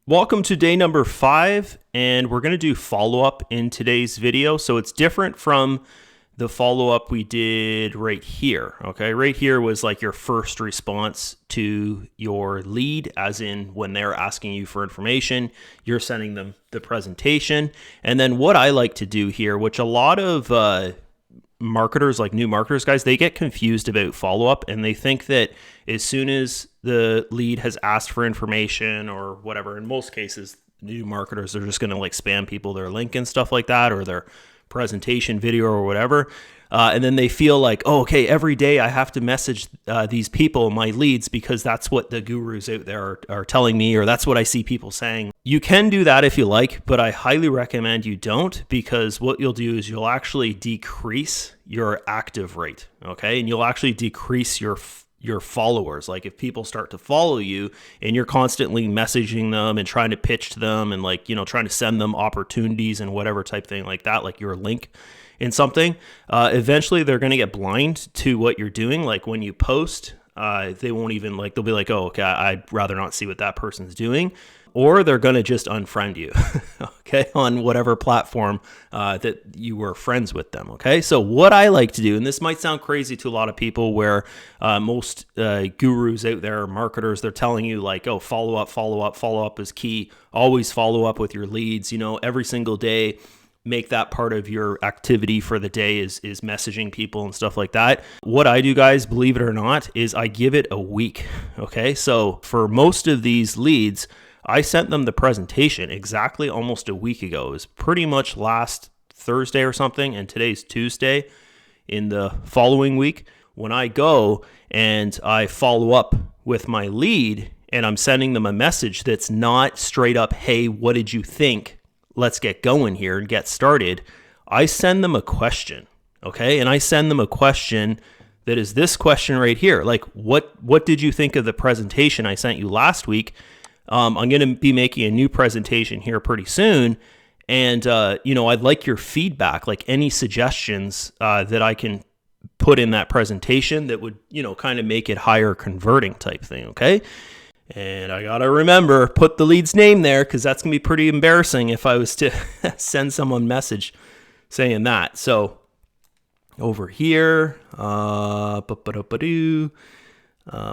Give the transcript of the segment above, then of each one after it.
Welcome to day number 5, and we're going to do follow-up in today's video. So it's different from the follow-up we did right here, okay? Right here was like your first response to your lead, as in when they're asking you for information, you're sending them the presentation. And then what I like to do here, which a lot of marketers, like new marketers guys, they get confused about follow-up, and they think that as soon as the lead has asked for information or whatever, in most cases new marketers are just going to like spam people their link and stuff like that, or their presentation video or whatever, and then they feel like, oh, okay, every day I have to message these people, my leads, because that's what the gurus out there are telling me, or that's what I see people saying. You can do that if you like, but I highly recommend you don't, because what you'll do is you'll actually decrease your active rate, okay? And you'll actually decrease your followers. Like if people start to follow you and you're constantly messaging them and trying to pitch to them and like, trying to send them opportunities and whatever type thing like that, like your link in something, eventually they're going to get blind to what you're doing. Like when you post, they won't even they'll be like, oh, okay, I'd rather not see what that person's doing. Or they're going to just unfriend you, okay, on whatever platform that you were friends with them, okay? So what I like to do, and this might sound crazy to a lot of people, where most gurus out there, marketers, they're telling you like, oh, follow up is key. Always follow up with your leads, every single day. Make that part of your activity for the day is messaging people and stuff like that. What I do, guys, believe it or not, is I give it a week, okay? So for most of these leads, I sent them the presentation exactly almost a week ago. It was pretty much last Thursday or something, and today's Tuesday in the following week. When I go and I follow up with my lead and I'm sending them a message that's not straight up, hey, what did you think? Let's get going here and get started. I send them a question, okay? And I send them a question that is this question right here. Like, what did you think of the presentation I sent you last week? I'm going to be making a new presentation here pretty soon. And, I'd like your feedback, like any suggestions that I can put in that presentation that would, kind of make it higher converting type thing, okay? And I got to remember, put the lead's name there, because that's going to be pretty embarrassing if I was to send someone a message saying that. So over here,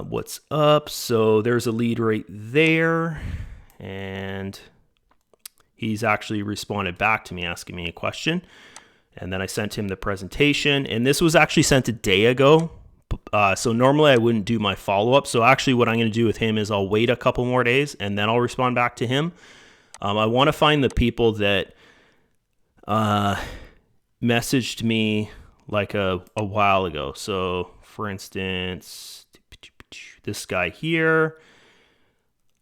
what's up? So there's a lead right there, and he's actually responded back to me asking me a question, and then I sent him the presentation, and this was actually sent a day ago. So normally I wouldn't do my follow-up. So actually what I'm going to do with him is I'll wait a couple more days and then I'll respond back to him. I want to find the people that messaged me like a while ago. So for instance, this guy here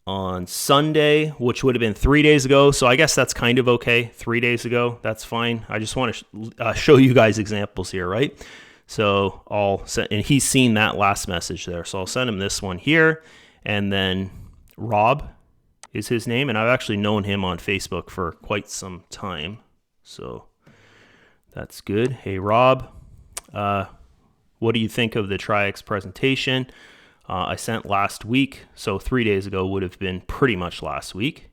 on Sunday, which would have been 3 days ago. So I guess that's kind of okay. 3 days ago, that's fine. I just want to show you guys examples here, right? So I'll send, and he's seen that last message there. So I'll send him this one here. And then Rob is his name. And I've actually known him on Facebook for quite some time. So that's good. Hey, Rob, what do you think of the Traiex presentation? I sent last week. So 3 days ago would have been pretty much last week.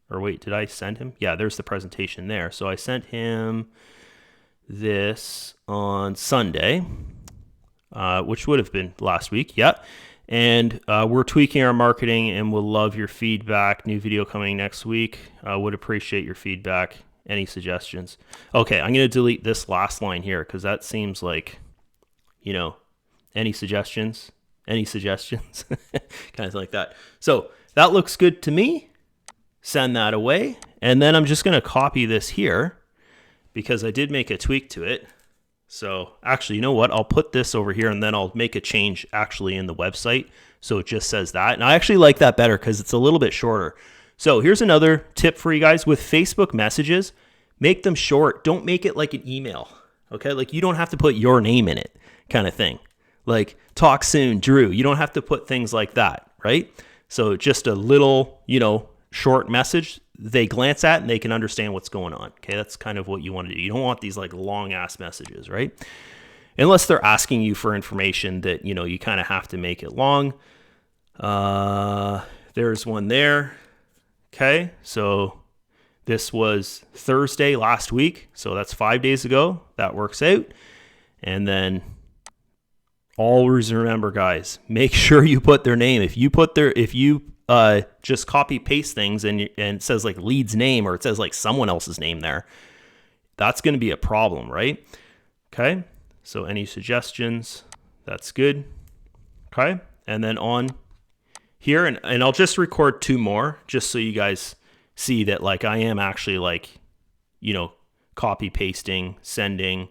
Or wait, did I send him? Yeah, there's the presentation there. So I sent him this on Sunday, which would have been last week. Yep. And we're tweaking our marketing and we'll love your feedback. New video coming next week. Would appreciate your feedback. Any suggestions? Okay, I'm going to delete this last line here because that seems like, any suggestions? Any suggestions? Kind of like that. So that looks good to me. Send that away. And then I'm just going to copy this here, because I did make a tweak to it. So actually, you know what? I'll put this over here and then I'll make a change actually in the website. So it just says that. And I actually like that better because it's a little bit shorter. So here's another tip for you guys with Facebook messages. Make them short. Don't make it like an email. Okay? Like you don't have to put your name in it kind of thing. Like talk soon, Drew. You don't have to put things like that, right? So just a little, short message they glance at and they can understand what's going on. Okay, that's kind of what you want to do. You don't want these like long ass messages, right? Unless they're asking you for information that, you kind of have to make it long. There's one there. Okay, so this was Thursday last week, so that's 5 days ago. That works out. And then always remember, guys, make sure you put their name. If you just copy paste things and it says like lead's name, or it says like someone else's name there, that's going to be a problem, right? Okay, so any suggestions? That's good. Okay, and then on here, and I'll just record 2 more just so you guys see that like I am actually like, you know, copy pasting, sending.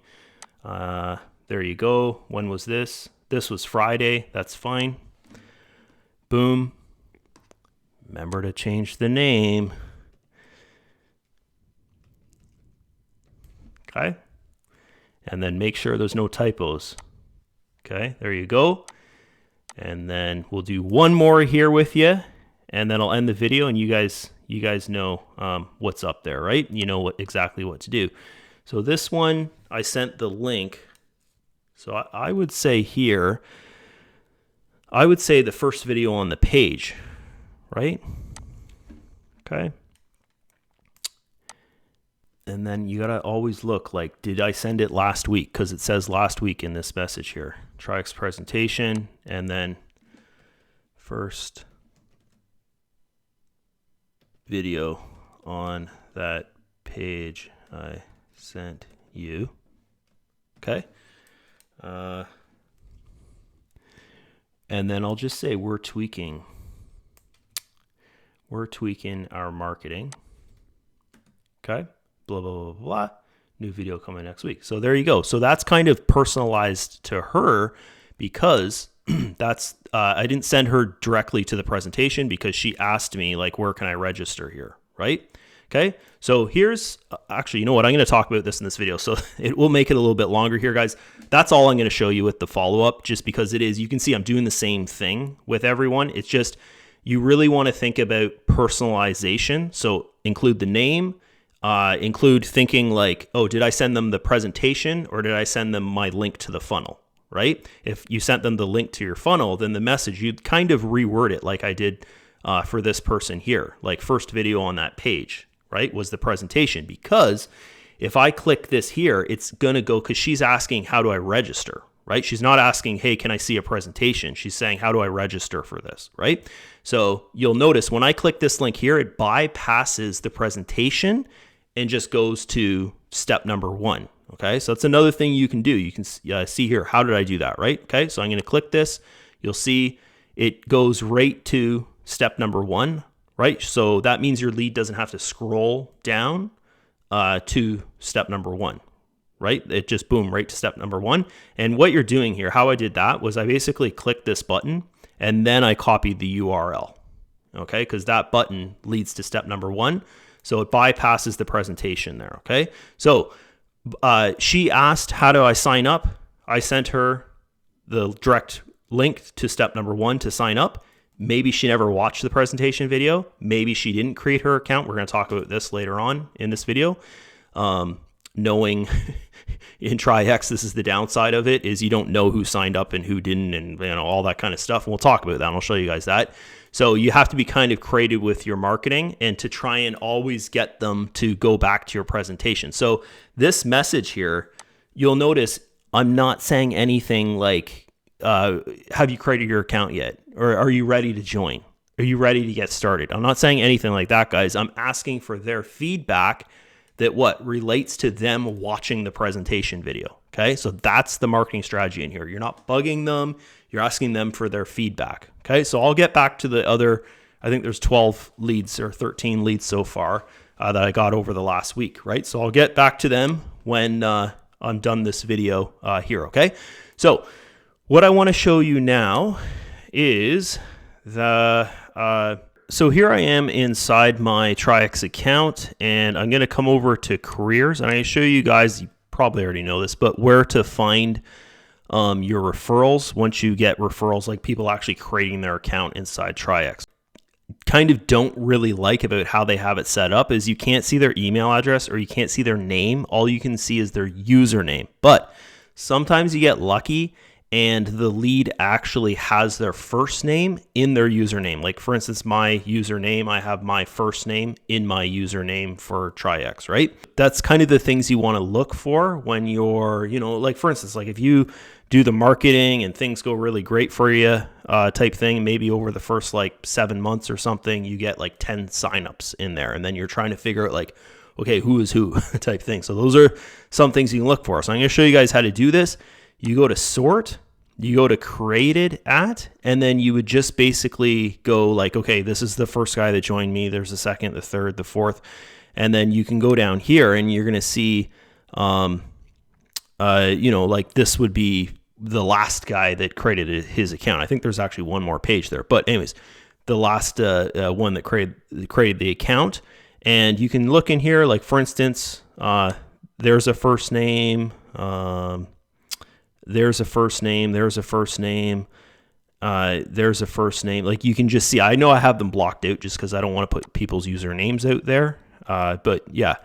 There you go. When was this? This was Friday. That's fine. Boom. Remember to change the name. Okay. And then make sure there's no typos. Okay, there you go. And then we'll do 1 more here with you, and then I'll end the video, and you guys know what's up there, right? You know exactly what to do. So this one, I sent the link. So I would say here, I would say the first video on the page, right? Okay. And then you gotta always look like, did I send it last week? Because it says last week in this message here. Traiex presentation, and then first video on that page I sent you. Okay. And then I'll just say we're tweaking our marketing. Okay. Blah, blah, blah, blah. New video coming next week. So there you go. So that's kind of personalized to her, because that's, I didn't send her directly to the presentation because she asked me like, where can I register here? Right. Okay. So here's actually, you know what? I'm going to talk about this in this video. So it will make it a little bit longer here, guys. That's all I'm going to show you with the follow-up, just because it is, you can see I'm doing the same thing with everyone. It's just, you really want to think about personalization. So include the name, include thinking like, oh, did I send them the presentation or did I send them my link to the funnel, right? If you sent them the link to your funnel, then the message, you'd kind of reword it like I did for this person here. Like first video on that page, right, was the presentation. Because if I click this here, it's going to go, because she's asking, how do I register, right? She's not asking, hey, can I see a presentation? She's saying, how do I register for this, right? So you'll notice when I click this link here, it bypasses the presentation and just goes to step number 1. Okay, so that's another thing you can do. You can see here, how did I do that, right? Okay, so I'm going to click this. You'll see it goes right to step number 1, right? So that means your lead doesn't have to scroll down to step number 1, right? It just boom, right to step number 1. And what you're doing here, how I did that was I basically clicked this button and then I copied the URL, okay? Because that button leads to step number 1. So it bypasses the presentation there, okay? So she asked, how do I sign up? I sent her the direct link to step number 1 to sign up. Maybe she never watched the presentation video. Maybe she didn't create her account. We're going to talk about this later on in this video. Knowing in Traiex, this is the downside of it, is you don't know who signed up and who didn't, and you know, all that kind of stuff. And we'll talk about that, and I'll show you guys that. So you have to be kind of creative with your marketing and to try and always get them to go back to your presentation. So this message here, you'll notice I'm not saying anything like, have you created your account yet? Or are you ready to join? Are you ready to get started? I'm not saying anything like that, guys. I'm asking for their feedback that what relates to them watching the presentation video. Okay, so that's the marketing strategy in here. You're not bugging them. You're asking them for their feedback. Okay, so I'll get back to the other, I think there's 12 leads or 13 leads so far that I got over the last week, right? So I'll get back to them when I'm done this video here, okay? So what I want to show you now is so here I am inside my Traiex account, and I'm going to come over to careers, and I'm going to show you guys, you probably already know this, but where to find your referrals once you get referrals, like people actually creating their account inside Traiex. Kind of don't really like about how they have it set up is you can't see their email address or you can't see their name. All you can see is their username. But sometimes you get lucky and the lead actually has their first name in their username. Like for instance, my username, I have my first name in my username for Traiex, right? That's kind of the things you want to look for when you're, like for instance, like if you do the marketing and things go really great for you type thing, maybe over the first like 7 months or something, you get like 10 signups in there. And then you're trying to figure out like, okay, who is who type thing. So those are some things you can look for. So I'm going to show you guys how to do this. You go to sort, you go to created at, and then you would just basically go like, okay, this is the first guy that joined me. There's the second, the third, the fourth. And then you can go down here and you're going to see, like this would be the last guy that created his account. I think there's actually one more page there. But anyways, the last one that created the account. And you can look in here, like for instance, there's a first name, there's a first name, there's a first name, there's a first name. Like you can just see, I know I have them blocked out just because I don't want to put people's usernames out there. But yeah,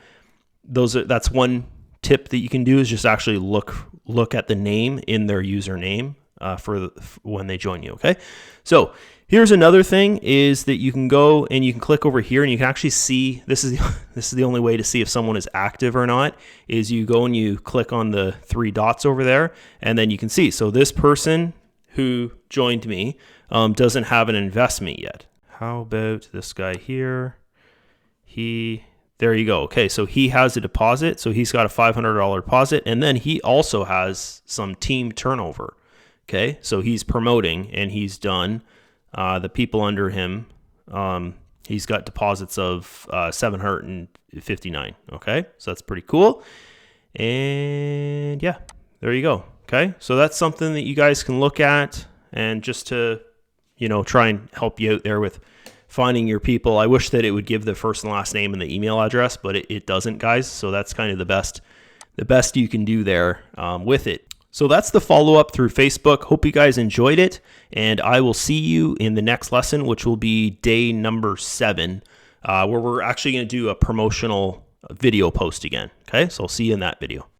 that's one tip that you can do is just actually look at the name in their username for when they join you. Okay, so here's another thing is that you can go and you can click over here and you can actually see, this is the only way to see if someone is active or not, is you go and you click on the 3 dots over there and then you can see. So this person who joined me doesn't have an investment yet. How about this guy here? There you go. Okay, so he has a deposit. So he's got a $500 deposit and then he also has some team turnover. Okay, so he's promoting and he's done. The people under him, he's got deposits of 759. Okay, so that's pretty cool. And yeah, there you go. Okay, so that's something that you guys can look at and just to, try and help you out there with finding your people. I wish that it would give the first and last name and the email address, but it doesn't, guys. So that's kind of the best you can do there with it. So that's the follow-up through Facebook. Hope you guys enjoyed it, and I will see you in the next lesson, which will be day number 7, where we're actually going to do a promotional video post again. Okay, so I'll see you in that video.